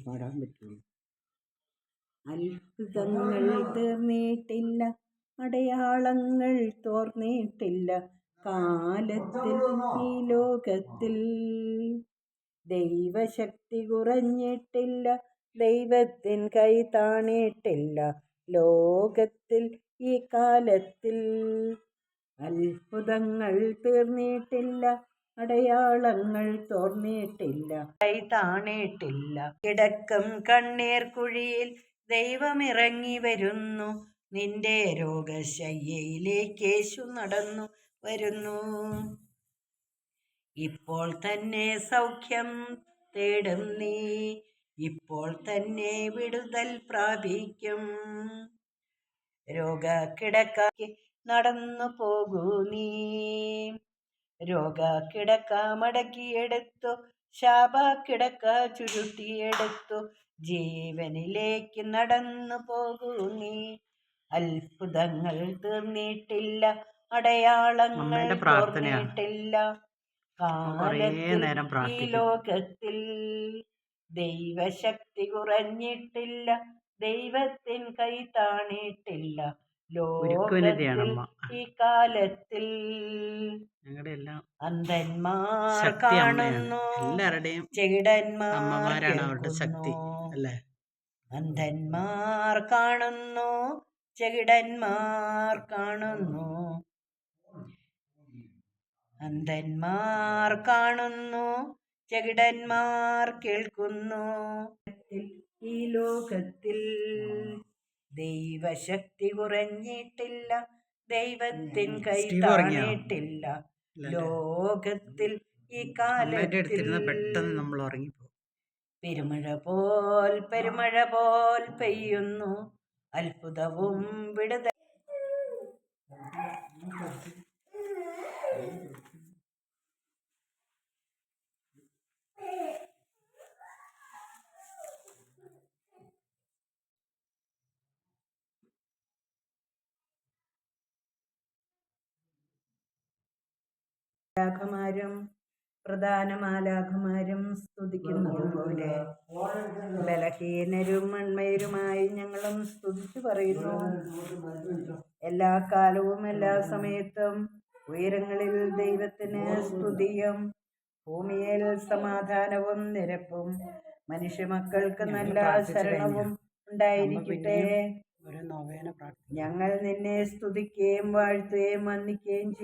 പാടാൻ പറ്റുള്ളൂ. അത്ഭുതങ്ങൾ തീർന്നിട്ടില്ല, അടയാളങ്ങൾ തോർന്നിട്ടില്ല, കാലത്തിൽ ഈ ലോകത്തിൽ ദൈവശക്തി കുറഞ്ഞിട്ടില്ല, ദൈവത്തിൻ കൈ താണിട്ടില്ല ലോകത്തിൽ ഈ കാലത്തിൽ. അത്ഭുതങ്ങൾ തീർന്നിട്ടില്ല, അടയാളങ്ങൾ തോർന്നിട്ടില്ല, കൈ താണിട്ടില്ല. കിടക്കം കണ്ണീർ കുഴിയിൽ ദൈവമിറങ്ങി വരുന്നു, നിന്റെ രോഗശയ്യയിലേക്ക് യേശു നടന്നു വരുന്നു. ഇപ്പോൾ തന്നെ സൗഖ്യം തേടും നീ, ഇപ്പോൾ തന്നെ വിടുതൽ പ്രാപിക്കും. രോഗക്കിടക്ക നടന്നു പോകൂ നീ, രോഗക്കിടക്ക മടക്കിയെടുത്തു, ശാപക്കിടക്ക ചുരുട്ടിയെടുത്തു, ജീവനിലേക്ക് നടന്നു പോകൂ നീ. അത്ഭുതങ്ങൾ തീർന്നിട്ടില്ല, അടയാളങ്ങൾ തോർന്നിട്ടില്ല, കാലത്തിൽ ഈ ലോകത്തിൽ ദൈവശക്തി കുറഞ്ഞിട്ടില്ല, ദൈവത്തിൻ കൈ താണിട്ടില്ല ലോകത്തിൽ ഈ കാലത്തിൽ. അന്ധന്മാർ കാണുന്നു, ചെകിടന്മാർ കേൾക്കുന്നു, അന്ധന്മാർ കാണുന്നു, ചെകിടന്മാർ കാണുന്നു, അന്ധന്മാർ കാണുന്നു, ചെകിടന്മാർ കേൾക്കുന്നു. ഈ ലോകത്തിൽ ദൈവശക്തി കുറഞ്ഞിട്ടില്ല, ദൈവത്തിൻ കൈ താണിട്ടില്ല ലോകത്തിൽ ഈ കാലത്തിൽ. പെട്ടെന്ന് നമ്മൾ ഉറങ്ങിപ്പോ. പെരുമഴ പോൽ പെയ്യുന്നു, അത്ഭുതവും വിടുതൽ. മാലാഖമാരും പ്രധാന മാലാഖമാരും സ്തുതിക്കുന്നത് പോലെ ബലഹീനരും മൺമയരുമായി ഞങ്ങളും സ്തുതിച്ചു പറയുന്നു. എല്ലാ കാലവും എല്ലാ സമയത്തും ഉയരങ്ങളിൽ ദൈവത്തിന് സ്തുതിയും, ഭൂമിയിൽ സമാധാനവും നിരപ്പും, മനുഷ്യമക്കൾക്ക് നല്ല ശരണവും ഉണ്ടായിരിക്കട്ടെ. ഞങ്ങൾ നിന്നെ സ്തുതിക്കുകയും വാഴ്ത്തുകയും വന്ദിക്കുകയും ചെയ്യും.